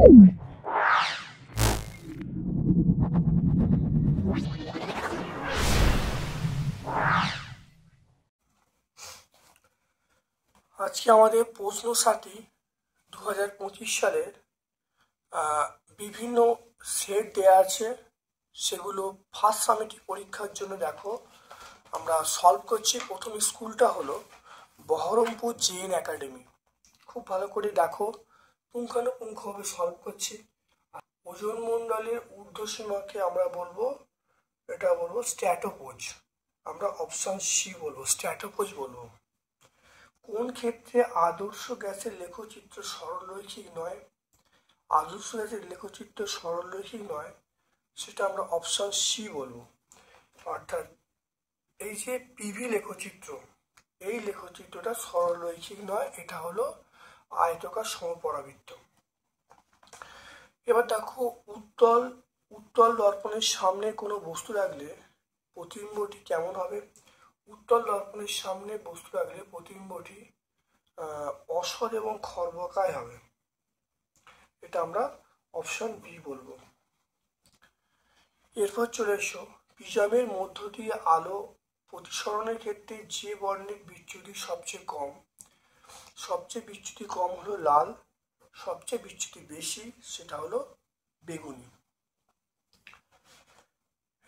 আজকে আমাদের প্রশ্ন সাথী 2025 সালের বিভিন্ন সেট দেয়া আছে, সেগুলো ফার্স্ট সামেটিভ পরীক্ষার জন্য দেখো আমরা সলভ করছি। প্রথম স্কুলটা হলো বহরমপুর জেএন একাডেমি। খুব ভালো করে দেখো, পুঙ্খানুপুঙ্খভাবে সলভ করছি। ওজোন মণ্ডলের ঊর্ধ্বসীমাকে আমরা বলবো, এটা বলবো স্ট্র্যাটোপোজ। আমরা অপশন সি বলবো, স্ট্র্যাটোপোজ বলবো। কোন ক্ষেত্রে আদর্শ গ্যাসের লেখচিত্র সরলরৈখিক নয়? আদর্শ গ্যাসের লেখচিত্র সরলরৈখিক নয়, সেটা আমরা অপশন সি বলবো। অর্থাৎ এই যে পিভি লেখচিত্র, এই লেখচিত্রটা সরলরৈখিক নয়, এটা হলো আয়তকার সমপরাবৃত্ত। এবার দেখো, উত্তল দর্পণের সামনে কোনো বস্তু রাখলে প্রতিবিম্বটি কেমন হবে? উত্তল দর্পণের সামনে বস্তু রাখলে প্রতিবিম্বটি অসৎ এবং খর্বকায় হবে। এটা আমরা অপশন বি বলবো। এরপর চলে এসো, প্রিজমের মধ্য দিয়ে আলো প্রতিসরণের ক্ষেত্রে যে বর্ণের বিচ্যুতি সবচেয়ে কম হলো লাল, সবচেয়ে বিচ্যুতি বেশি সেটা হলো বেগুনি।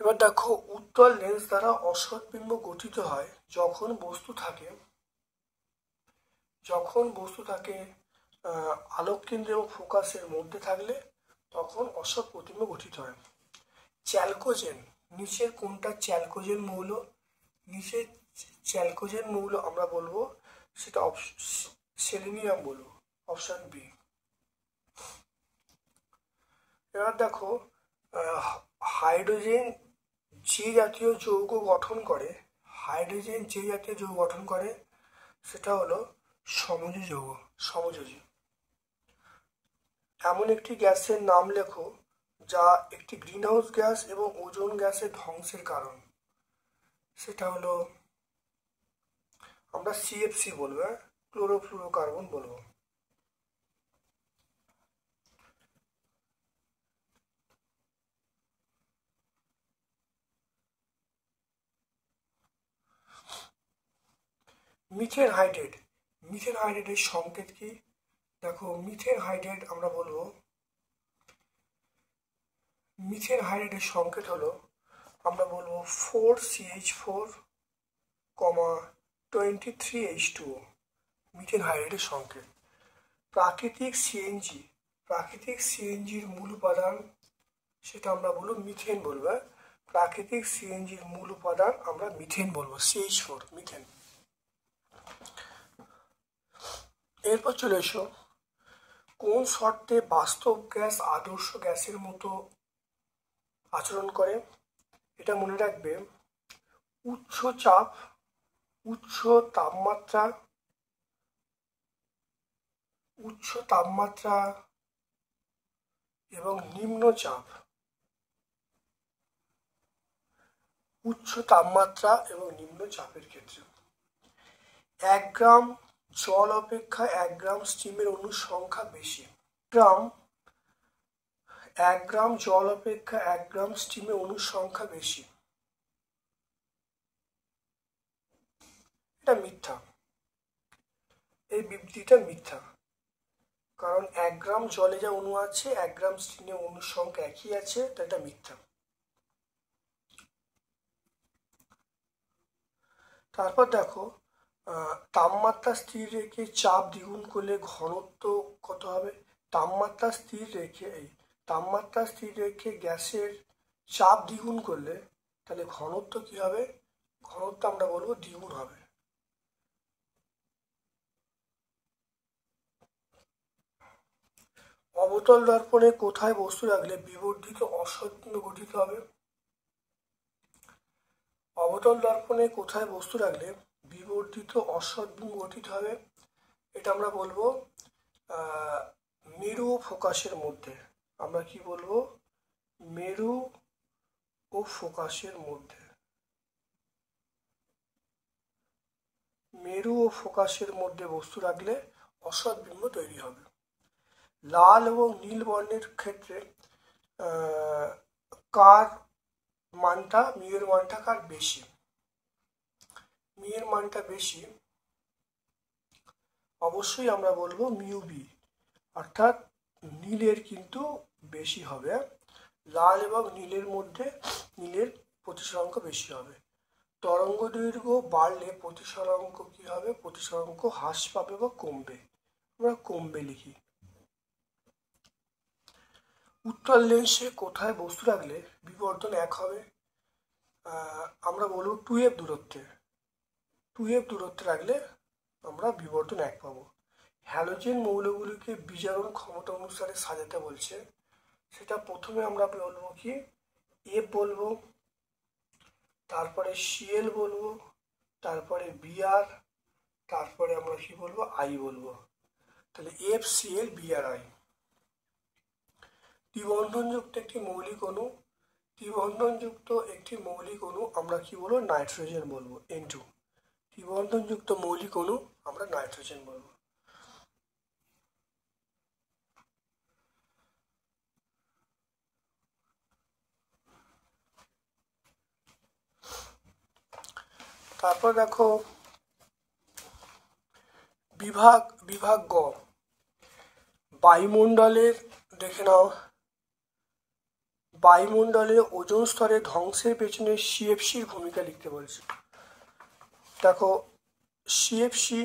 এবার দেখো, উত্তল লেন্স দ্বারা অসৎ বিম্ব গঠিত হয় যখন বস্তু থাকে আলোক কেন্দ্র এবং ফোকাসের মধ্যে থাকলে তখন অসৎ প্রতিবিম্ব গঠিত হয়। চ্যালকোজেন, নিচের কোনটা চ্যালকোজেন মৌল? নিচের চ্যালকোজেন মৌল আমরা বলবো সেটা সেলেনিয়াম বলবো, অপশন বি। এবার দেখো, হাইড্রোজেন যে জাতীয় যৌগ গঠন করে সেটা হলো সমযোজী। এমন একটি গ্যাসের নাম লেখো যা একটি গ্রিনহাউস গ্যাস এবং ওজোন গ্যাসের ধ্বংসের কারণ। সেটা হলো আমরা সিএফসি বলবো, ক্লোরোফ্লুরোকার্বন বলবো। মিথেন হাইড্রেটের সংকেত কি? দেখো, মিথেন হাইড্রেট আমরা বলবো, মিথেন হাইড্রেটের সংকেত হলো আমরা বলবো 4CH4, 23H2O, মিথেন হাইড্রেটের সংকেত। প্রাকৃতিক সিএনজির মূল উপাদান সেটা আমরা বলবো মিথেন বলবো। প্রাকৃতিক সিএনজির মূল উপাদান আমরা মিথেন বলবো, CH4, মিথেন। এরপর চলে এসো, কোন শর্তে বাস্তব গ্যাস আদর্শ গ্যাসের মতো আচরণ করে? এটা মনে রাখবে, উচ্চ তাপমাত্রা এবং নিম্ন চাপ, উচ্চ তাপমাত্রা এবং নিম্ন চাপের ক্ষেত্রে 1 গ্রাম জল অপেক্ষা 1 গ্রাম স্টিমের অণুর সংখ্যা বেশি। 1 গ্রাম জল অপেক্ষা 1 গ্রাম স্টিমের অণুর সংখ্যা বেশি, এটা মিথ্যা। এই বিবৃতিটা মিথ্যা, কারণ 1 গ্রাম জলে যা অণু আছে 1 গ্রাম স্টিমে অণুর সংখ্যা একই আছে, তাই এটা মিথ্যা। তারপর দেখো, তাপমাত্রা স্থির রেখে চাপ দ্বিগুণ করলে ঘনত্ব কত হবে? তাপমাত্রা স্থির রেখে গ্যাসের চাপ দ্বিগুণ করলে তাহলে ঘনত্ব কি হবে? ঘনত্ব আমরা বলবো দ্বিগুণ হবে। অবতল দর্পণে কোথায় বস্তু রাখলে বিবর্ধিত অসৎ বিম্ব গঠিত হবে? অবতল দর্পণে কোথায় বস্তু রাখলে বিবর্ধিত অসৎ বিম্ব গঠিত হবে? এটা আমরা বলবো মেরু ও ফোকাসের মধ্যে। আমরা কি বলবো? মেরু ও ফোকাসের মধ্যে। মেরু ও ফোকাসের মধ্যে বস্তু রাখলে অসৎ বিম্ব তৈরি হবে। লাল এবং নীল বর্ণের ক্ষেত্রে কার মানটা মিউর মানটা কার বেশি? মিউর মানটা বেশি অবশ্যই আমরা বলবো মিউ বি, অর্থাৎ নীলের কিন্তু বেশি হবে। লাল এবং নীলের মধ্যে নীলের প্রতিসরাঙ্ক বেশি হবে। তরঙ্গ দৈর্ঘ্য বাড়লে প্রতিসরাঙ্ক কি হবে? প্রতিসরাঙ্ক হ্রাস পাবে বা কমবে, আমরা কমবে লিখি। উত্তল লেন্সে কোথায় বস্তু রাখলে বিবর্ধন 1 হবে? আমরা বলবো 2f দূরত্বে। 2f দূরত্বে রাখলে আমরা বিবর্ধন 1 পাবো। হ্যালোজেন মৌলগুলিকে বিজারণ ক্ষমতা অনুসারে সাজাতে বলছে, সেটা প্রথমে আমরা বলবো কি এফ বলবো, তারপরে সিএল বলবো, তারপরে বিআর, তারপরে আমরা কি বলবো আই বলবো। তাহলে এফ সিএল বিআর আই। দ্বিবন্ধনযুক্ত একটি মৌলিক অণু, দ্বিবন্ধনযুক্ত একটি মৌলিক অণু আমরা কি বলবো? নাইট্রোজেন বলবো, N2। দ্বিবন্ধনযুক্ত মৌলিক অণু আমরা নাইট্রোজেন বলবো। তারপর দেখো বিভাগ গ, বায়ুমণ্ডলের দেখে নাও। বায়ুমণ্ডলে ওজোন স্তরের ধ্বংসের পেছনে সিএফসির ভূমিকা লিখতে বলছে। দেখো সিএফসি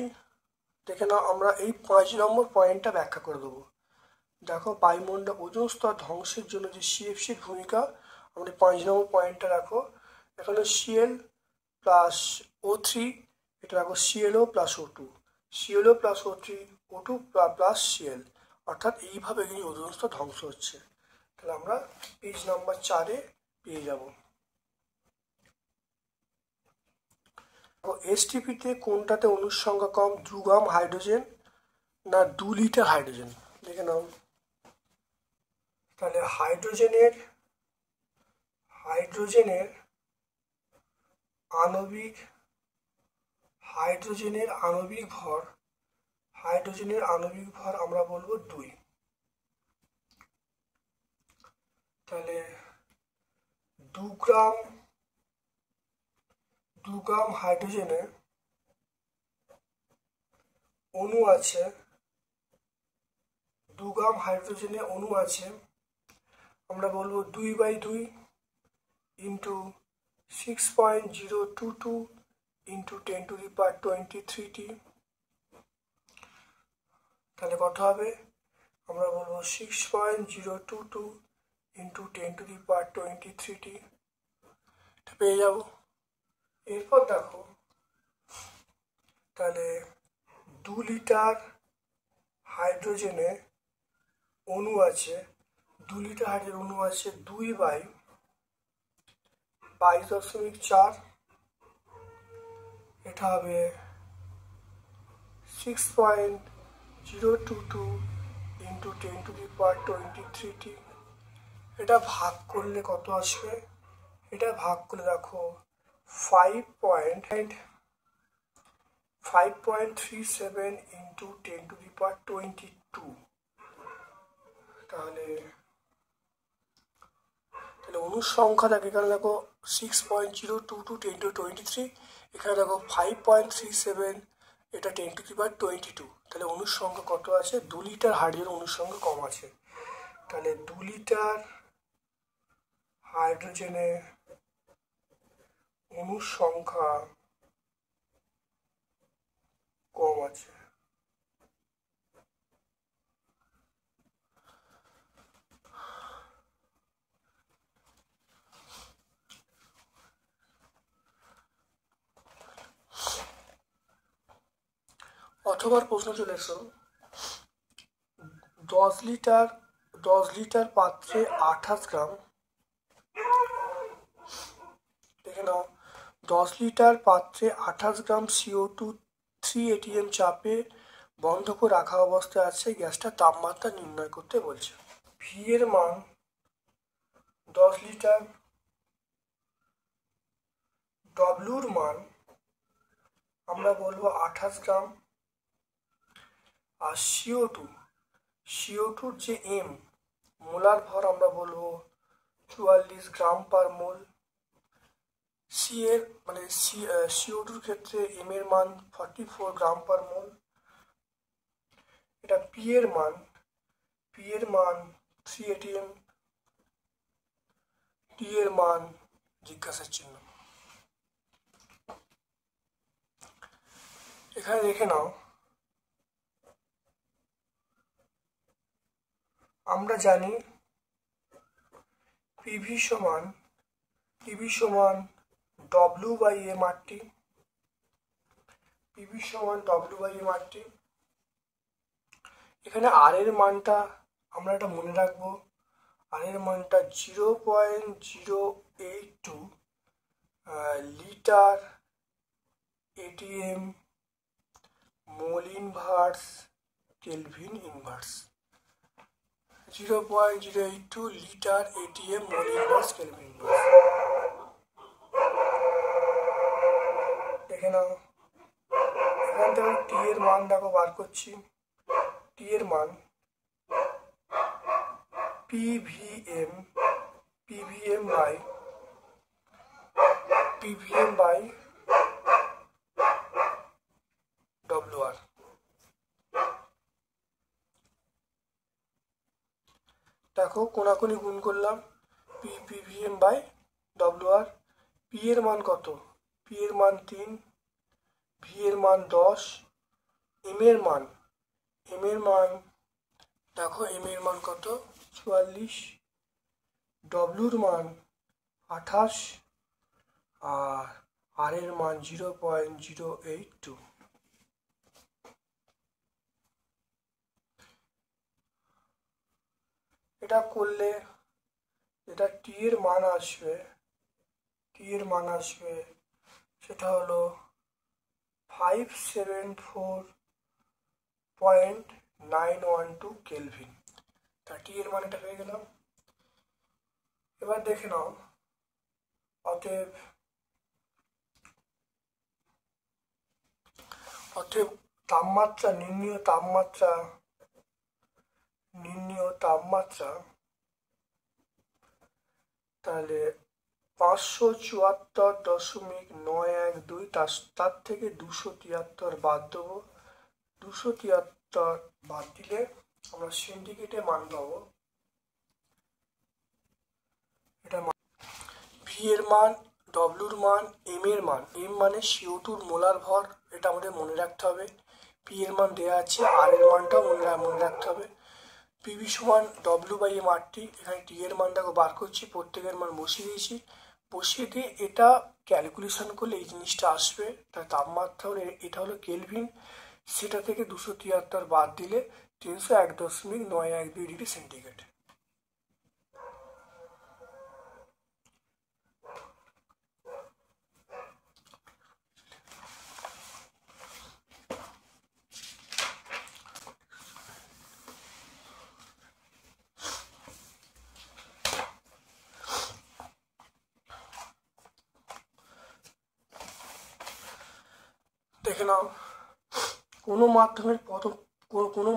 দেখে নাও, আমরা এই 5 নম্বর পয়েন্টটা ব্যাখ্যা করে দেবো। দেখো বায়ুমণ্ডল ওজোন স্তর ধ্বংসের জন্য যে সিএফসির ভূমিকা, আমরা 5 নম্বর পয়েন্টটা রাখো। এখানে সিএল প্লাস O3, এটা রাখো CLO plus O2, CLO plus O3, O2 plus CL, অর্থাৎ এইভাবে কিন্তু ওজোন স্তর ধ্বংস হচ্ছে। তাহলে আমরা পেজ নাম্বার 4-এ পেয়ে যাব। এসটিপিতে কোনটাতে অণুর সংখ্যা কম? 2 গ্রাম হাইড্রোজেন না 2 লিটার হাইড্রোজেন? দেখে নাও। তাহলে হাইড্রোজেনের আণবিক ভর আমরা বলবো 2। তাহলে 2 গ্রাম হাইড্রোজেনে অণু আছে, 2 গ্রাম হাইড্রোজেনে অণু আছে, আমরা বলবো 2/2 ইন্টু 6.022 ইন্টু 10⁻23t। তাহলে কত হবে? আমরা বলবো 6.022 ইন্টু 10⁻23t, এটা পেয়ে যাব। এরপর দেখো, তাহলে 2 লিটার হাইড্রোজেনে অণু আছে, 2 লিটার হাইড্রোজেন অণু আছে 2/22.4, এটা হবে 6.022 ইন্টু 10⁻23t। এটা ভাগ করলে কত আসবে? এটা ভাগ করলে দেখো 5.37 ইন্টু 10⁻22। তাহলে অণুর সংখ্যা দেখো, এখানে দেখো 6.022 10⁻23, এখানে দেখো 5.37, এটা 10⁻22। তাহলে অণুর সংখ্যা কত আছে? 2 লিটার হাইড্রোজেন অণুর সংখ্যা কম আছে। তাহলে 2 লিটার হাইড্রোজেনে অণুর সংখ্যা কম আছে। অথবা প্রশ্ন চলে এসো, 10 লিটার পাত্রে 28 গ্রাম, দেখে নাও, 10 লিটার পাত্রে 28 গ্রাম CO2 3 atm চাপে বন্ধ করে রাখা অবস্থায় আছে, গ্যাসটার তাপমাত্রা নির্ণয় করতে বলছে। ভি এর মান 10 লিটার, ডব্লিউর মান আমরা বলবো 28 গ্রাম, আর CO2 CO2 যে মোলার ভর আমরা বলবো 44 গ্রাম পার মোল। সি এর মানে CO2 ক্ষেত্রে এর মান 44 গ্রাম পার মোল। এটা পি এর মান 3 atm, টি এর মান জিজ্ঞাসার চিহ্ন। এখানে দেখে নাও, আমরা জানি পিভি সমান W/m/t। পিভি সমান W/m/t। এখানে আর এর মানটা আমরা এটা মনে রাখবো, আর এর মানটা 0.082 litre atm mole inverse kelvin inverse. 0.082 litre atm mole inverse kelvin inverse. দেখে নাও, এখান থেকে টি এর মান দেখো বার করছি। টি এর মান PVM বাই WR। দেখো কোনাকুনি গুণ করলাম, PVM বাই WR। পি এর মান কত? পি এর মান 3, ভি এর মান 10, এম এর মান দেখো এম এর মান কত? 44, ডব্লুর মান 28 আর আর এর মান 0.082। এটা করলে এটা টি এর মান আসবে সেটা হলো 574.912 কেলভিন। তা টি এর মান এটা পেয়ে গেলাম। এবার দেখে নাও, অতএব তাপমাত্রা নির্ণীয় তাপমাত্রা তাহলে 574.912, তার থেকে 273 বাদ দেবো। 273 বাদ দিলে আমরা সেন্টিগ্রেডে মান পাবো। এটা ভি এর মান, ডব্লুর মান, এম এর মান। এম মানে CO2 মোলার ভর, এটা আমাদের মনে রাখতে হবে। পি এর মান দেওয়া আছে, আর এর মানটাও মনে রাখতে হবে। পিভি সমান W/m/t। এখানে টি এর মানটাকে বার করছি, প্রত্যেকের মান বসিয়ে দিয়েছি। বসিয়ে দিয়ে এটা ক্যালকুলেশন করলে এই জিনিসটা আসবে। তার তাপমাত্রা হলো, এটা হলো কেলভিন, সেটা থেকে 273 বাদ দিলে 301.912 ডিগ্রি সেন্টিগ্রেড। দেখে নাও, কোনো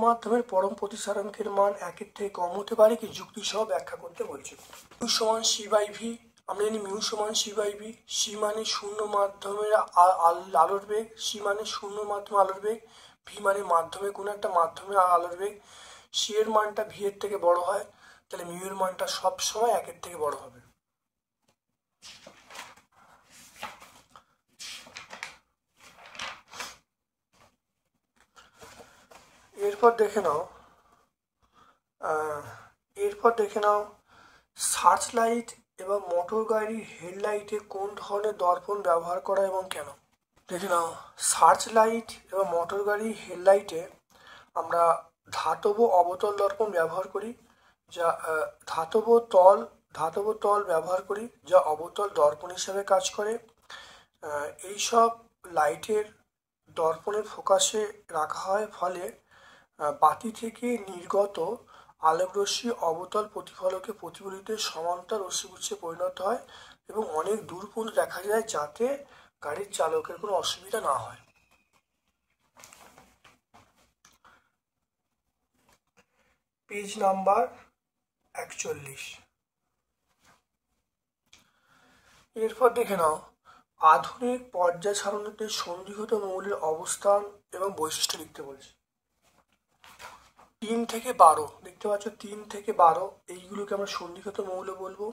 মাধ্যমের পরম প্রতিসারাঙ্কের মান 1 থেকে কম হতে পারে কি? যুক্তি সহ ব্যাখ্যা করতে বলছে। মিউ সমান C/V। আমরা জানি মিউ সমান C/V। সি মানে শূন্য মাধ্যমের আলোর বেগ, ভি মানে মাধ্যমে কোনো একটা মাধ্যমের আলোর বেগ। সি এর মানটা ভি এর থেকে বড় হয়, তাহলে মিউ এর মানটা সবসময় 1 থেকে বড় হবে। এরপর দেখে নাও সার্চ লাইট এবং মোটর গাড়ির হেডলাইটে কোন ধরনের দর্পণ ব্যবহার করা এবং কেন। দেখে নাও, সার্চ লাইট এবং মোটর গাড়ির হেডলাইটে আমরা ধাতব অবতল দর্পণ ব্যবহার করি, যা ধাতব তল ব্যবহার করি, যা অবতল দর্পণ হিসাবে কাজ করে। এইসব লাইটের দর্পণের ফোকাসে রাখা হয়, ফলে বাতি থেকে নির্গত আলোকরশ্মি অবতল প্রতিফলকে প্রতিফলিত সমান্তর রশ্মিগুচ্ছে পরিণত হয় এবং অনেক দূর পর্যন্ত দেখা যায়, যাতে গাড়ির চালকের কোনো অসুবিধা না হয়। Page number 41। এরপর দেখে নাও আধুনিক পর্যায় সারণীতে সন্ধিগত মৌলের অবস্থান এবং বৈশিষ্ট্য লিখতে বলছে। 3 থেকে 12 দেখতে পাচ্ছ, 3 থেকে 12 এইগুলোকে আমরা সন্ধিগত মৌল বলবো।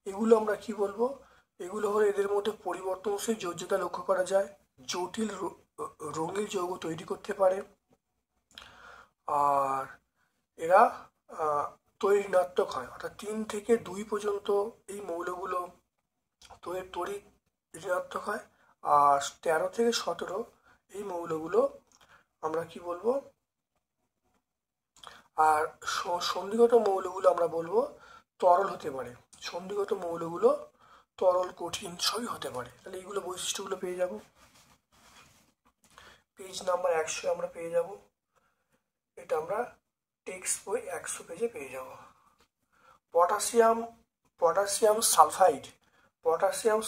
এগুলো আমরা কি বলবো? এগুলো হলো এদের মধ্যে পরিবর্তনশীল যোজ্যতা লক্ষ্য করা যায়, জটিল রঙিন যৌগ তৈরি করতে পারে, আর এরা তড়িৎ ঋণাত্মক হয়। অর্থাৎ 3 থেকে 2 পর্যন্ত এই মৌলগুলো তড়িৎ ঋণাত্মক হয়, আর 13 থেকে 17 এই মৌলগুলো আমরা কি বলবো? আর সন্ধিগত মৌলগুলো আমরা বলবো তরল হতে পারে। সন্ধিগত মৌলগুলো তরল, কঠিন সবই হতে পারে। তাহলে এইগুলো বৈশিষ্ট্যগুলো পেয়ে যাব। পেজ নাম্বার 100 আমরা পেয়ে যাব। এটা আমরা টেক্সট বই 100 পেজে পেয়ে যাব। পটাশিয়াম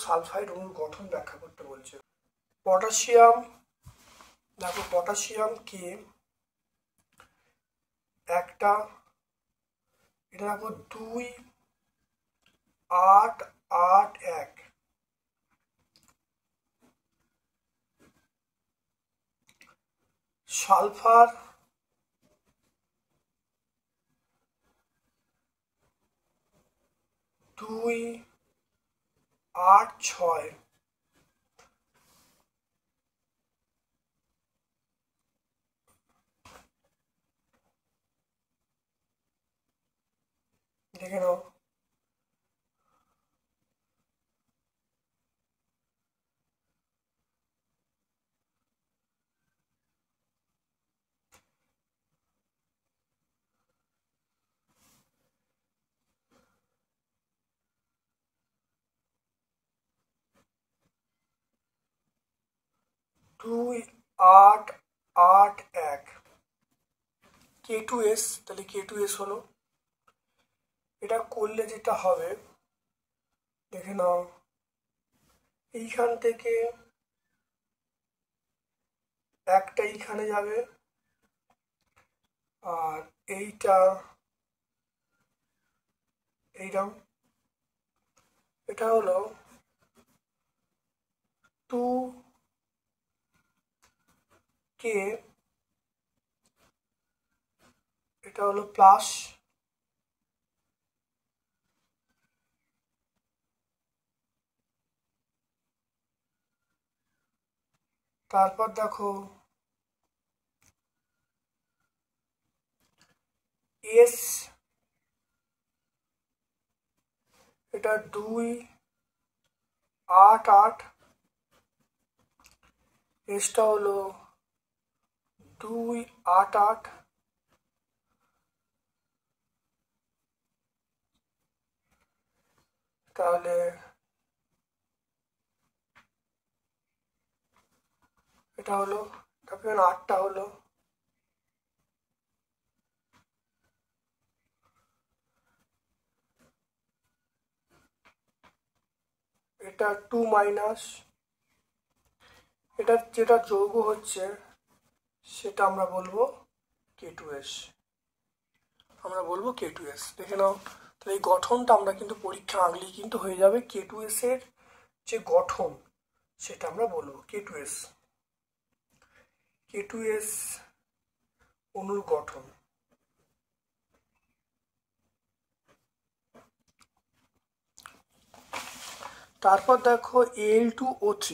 সালফাইড অণুর গঠন ব্যাখ্যা করতে বলছে। পটাশিয়ামকে এটা দেখো 2-8-8-1। সালফার 2-8-6। দেখে নাও। দুই আট আট এক K2S। তাহলে K2S হলো। এটা করলে যেটা হবে দেখে নাও, এইখান থেকে একটা এইখানে যাবে, আর এইটা এইরকম। এটা হলো 2K, এটা হলো প্লাস, তারপর দেখো S, এটা 2-8-8, এসটা হলো 2-8-8, তাহলে এটা হলো, তারপরে 8টা হলো, এটা 2-, এটা যেটা যৌগ হচ্ছে সেটা আমরা বলবো K2S। দেখে নাও। তাহলে এই গঠনটা আমরা কিন্তু পরীক্ষা আঁকলেই কিন্তু হয়ে যাবে। K2S এর যে গঠন সেটা আমরা বলবো K2S অণুর গঠন। তারপর দেখো Al2O3।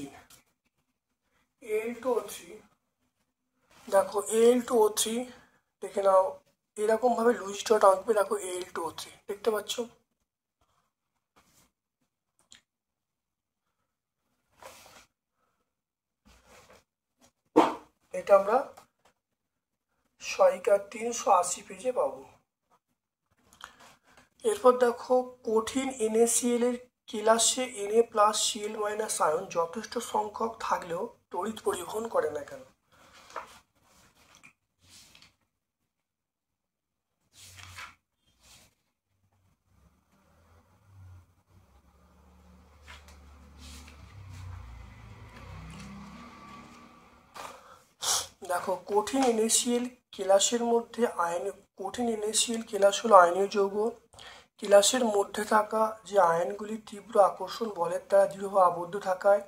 দেখো Al2O3 দেখে নাও, এরকম ভাবে লুইস ডট আঁকবে। দেখো Al2O3 দেখতে পাচ্ছ। এটা আমরা 380 পেজে পাবো। এরপর দেখো কঠিন NaCl এর কেলাসে Na+Cl- আয়ন যথেষ্ট সংখ্যক থাকলেও তড়িৎ পরিবহন করে না কেন? দেখো কঠিন NaCl কেলাসের মধ্যে কঠিন NaCl কেলাস হলো আয়নীয় যৌগ। কেলাসের মধ্যে থাকা যে আয়নগুলি তীব্র আকর্ষণ বলের দ্বারা দৃঢ়ভাবে আবদ্ধ থাকায়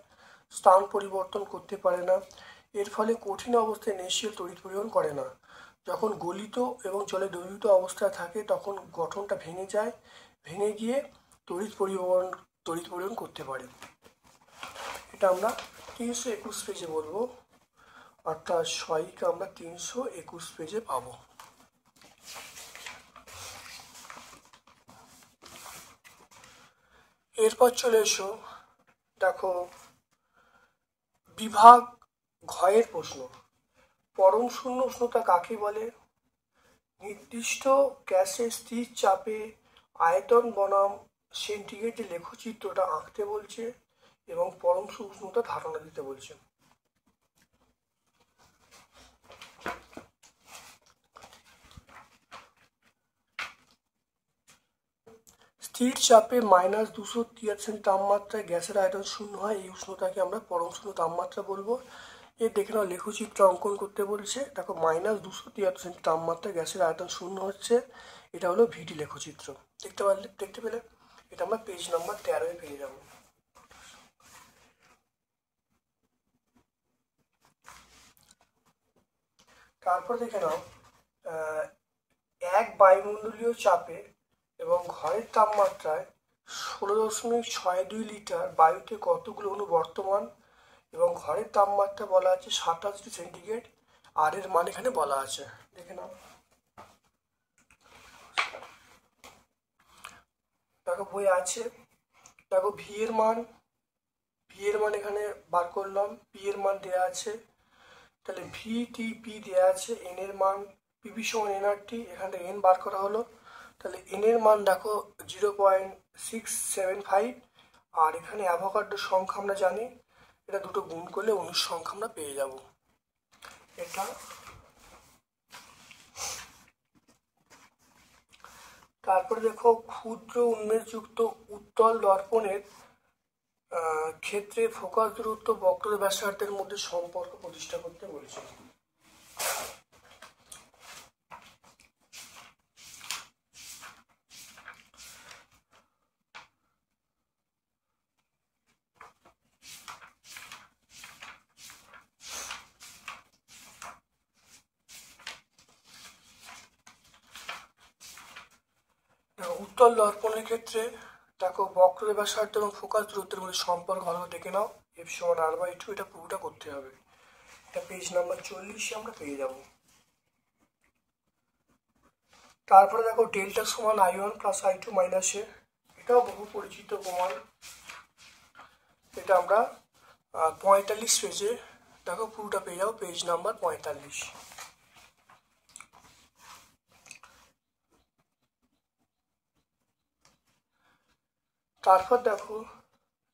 স্থান পরিবর্তন করতে পারে না। এর ফলে কঠিন অবস্থায় NaCl তড়িৎ পরিবহন করে না। যখন গলিত এবং জলে দ্রবীভূত অবস্থায় থাকে তখন গঠনটা ভেঙে যায়, ভেঙে গিয়ে তড়িৎ পরিবহন করতে পারে। এটা আমরা 321 পেজে বলবো, অর্থাৎ সহায়িকা আমরা 321 পেজে পাবো। এরপর চলে এসো, দেখো বিভাগ ঘয়ের প্রশ্ন। পরম শূন্য উষ্ণতা কাকে বলে? নির্দিষ্ট গ্যাসের স্থির চাপে আয়তন বনাম সেন্টিগ্রেডের লেখচিত্রটা আঁকতে বলছে এবং পরম শূন্য উষ্ণতা ধারণা দিতে বলছে। স্থির চাপে -273 তাপমাত্রায় গ্যাসের আয়তন শূন্য হয়, এই উষ্ণতাকে আমরা পরম শূন্য তাপমাত্রা বলবো। এর দেখে নাও লেখচিত্র অঙ্কন করতে বলছে। দেখো -273 তাপমাত্রায় গ্যাসের আয়তন শূন্য হচ্ছে, এটা হলো ভিডি লেখচিত্র। দেখতে পেলে? এটা আমরা পেজ নাম্বার 13 পেয়ে যাব। তারপর দেখে নাও এক বায়ুমণ্ডলীয় চাপে এবং ঘরের তাপমাত্রায় 16.62 লিটার বায়ুতে কতগুলো অণু বর্তমান, এবং ঘরের তাপমাত্রা বলা আছে 27 ডিগ্রি সেন্টিগ্রেড, আর এর মান এখানে বলা আছে। দেখে নাও, দেখো বই আছে। দেখো ভি এর মান এখানে বার করলাম, পি এর মান দেওয়া আছে, তাহলে VTP দেওয়া আছে, এন এর মান পিভি সমান NRT, এখান থেকে এন বার করা হলো। তাহলে এন এর মান দেখো 0.675, আর এখানে অ্যাভোগাড্রোর সংখ্যা আমরা জানি, এটা দুটো গুণ করলে অণুর সংখ্যা আমরা পেয়ে যাব। এটা তারপরে দেখো ক্ষুদ্র উন্মেষযুক্ত উত্তল দর্পণের ক্ষেত্রে ফোকাস দূরত্ব বক্ররেখা ব্যাসার্ধের মধ্যে সম্পর্ক প্রতিষ্ঠা করতে বলেছে। উত্তল দর্পণের ক্ষেত্রে দেখো বক্ররেখা ব্যাসার্ধ এবং ফোকাস দূরত্বের মধ্যে সম্পর্ক ভালো দেখে নাও, F সমান R/2, এটা পুরোটা করতে হবে। এটা পেজ নাম্বার 40 আমরা পেয়ে যাব। তারপরে দেখো ডেল্টা সমান I1 প্লাস I2 মাইনাস এ, এটাও বহু পরিচিত প্রমাণ। এটা আমরা 45 পেজে দেখো পুরোটা পেয়ে যাবো, পেজ নাম্বার 45। তারপর দেখো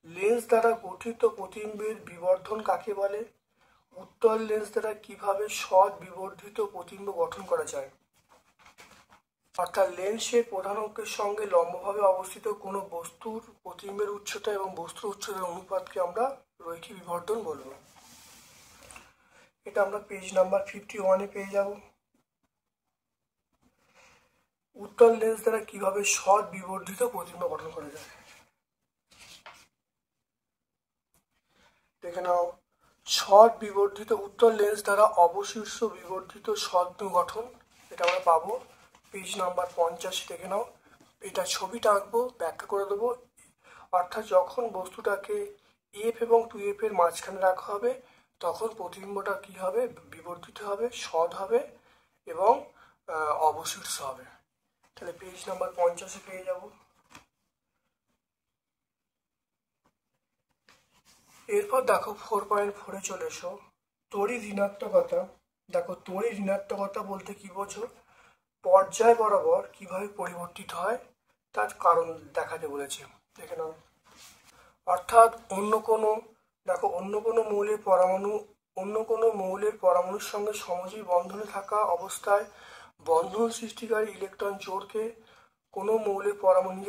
লেন্স দ্বারা গঠিত প্রতিবিম্বের বিবর্ধন কাকে বলে? উত্তল লেন্স দ্বারা কিভাবে সৎ বিবর্ধিত প্রতিবিম্ব গঠন করা যায়? অর্থাৎ লেন্সের প্রধান অক্ষের সঙ্গে লম্বভাবে অবস্থিত কোনো বস্তুর প্রতিবিম্বের উচ্চতা এবং বস্তুর উচ্চতার অনুপাতকে আমরা রৈখিক বিবর্ধন বলবো। এটা আমরা পেজ নাম্বার 51 পেয়ে যাব। উত্তল লেন্স দ্বারা কিভাবে সৎ বিবর্ধিত প্রতিবিম্ব গঠন করা যায়? দেখে নাও, সৎ বিবর্ধিত উত্তল লেন্স দ্বারা অবশিষ্ট বিবর্ধিত সৎ গঠন, এটা আমরা পাবো পেজ নাম্বার 50। দেখে নাও, এটা ছবিটা আঁকবো, ব্যাখ্যা করে দেবো। অর্থাৎ যখন বস্তুটাকে F এবং 2F এর মাঝখানে রাখা হবে তখন প্রতিবিম্বটা কি হবে? বিবর্ধিত হবে, সৎ হবে এবং অবশিষ্ট হবে। তাহলে পেজ নাম্বার 50 পেয়ে যাব। এরপর দেখো 4.4 চলে এসো, তড়িৎ ঋণাত্মকতা। দেখো তড়িৎ ঋণাত্মকতা বলতে কি বোঝো? পর্যায় বরাবর কিভাবে পরিবর্তিত হয় তার কারণ দেখাতে বলেছে। দেখে নাও, অর্থাৎ অন্য কোনো মৌলের পরমাণুর সঙ্গে সমযোজী বন্ধনে থাকা অবস্থায় বন্ধন সৃষ্টিকারী ইলেকট্রন জোড়কে কোনো মৌলের পরমাণু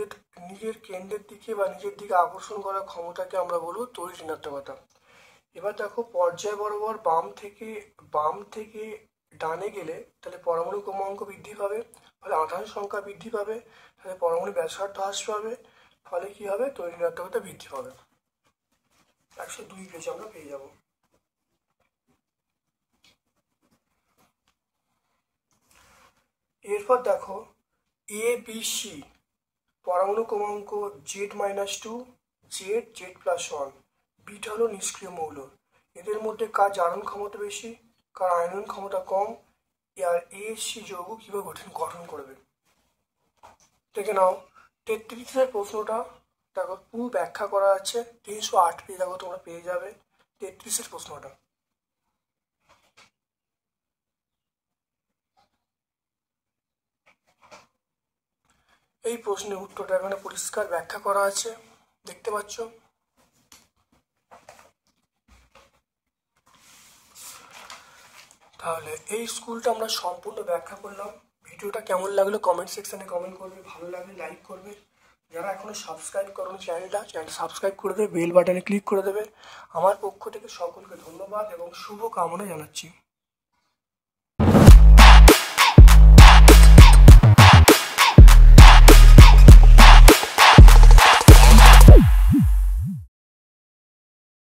নিজের কেন্দ্রের দিকে বা নিজের দিকে আকর্ষণ করার ক্ষমতাকে আমরা বলবো তড়িৎ ঋণাত্মকতা। এবার দেখো পর্যায় বরাবর বাম থেকে ডানে গেলে তাহলে পরমাণু ক্রমাঙ্ক বৃদ্ধি পাবে, ফলে আধান সংখ্যা বৃদ্ধি পাবে, তাহলে পরমাণু ব্যাসার্ধ হ্রাস পাবে, ফলে কি হবে, তড়িৎ ঋণাত্মকতা বৃদ্ধি পাবে। 102 পেজ আমরা পেয়ে যাব। এরপর দেখো এ বি সি পরমাণু ক্রমাঙ্ক Z-2, Z+1, বিটা হলো নিষ্ক্রিয় মৌল। এদের মধ্যে কার জারণ ক্ষমতা বেশি, কার আয়নন ক্ষমতা কম, আর এসি যৌগ কিভাবে গঠন করবে। দেখে নাও 33-এর প্রশ্নটা দেখো পুরো ব্যাখ্যা করা আছে, 308 পেজ দেখো তোমরা পেয়ে যাবে 33-এর প্রশ্নটা। এই প্রশ্নের উত্তরটা এখানে পরিষ্কার ব্যাখ্যা করা আছে, দেখতে পাচ্ছ। তাহলে এই স্কুলটা আমরা সম্পূর্ণ ব্যাখ্যা করলাম। ভিডিওটা কেমন লাগলো কমেন্ট সেকশনে কমেন্ট করবে, ভালো লাগলে লাইক করবে। যারা এখনো সাবস্ক্রাইব করোনি চ্যানেলটা সাবস্ক্রাইব করে দেবে, বেল বাটনে ক্লিক করে দেবে। আমার পক্ষ থেকে সকলকে ধন্যবাদ এবং শুভ কামনা জানাচ্ছি।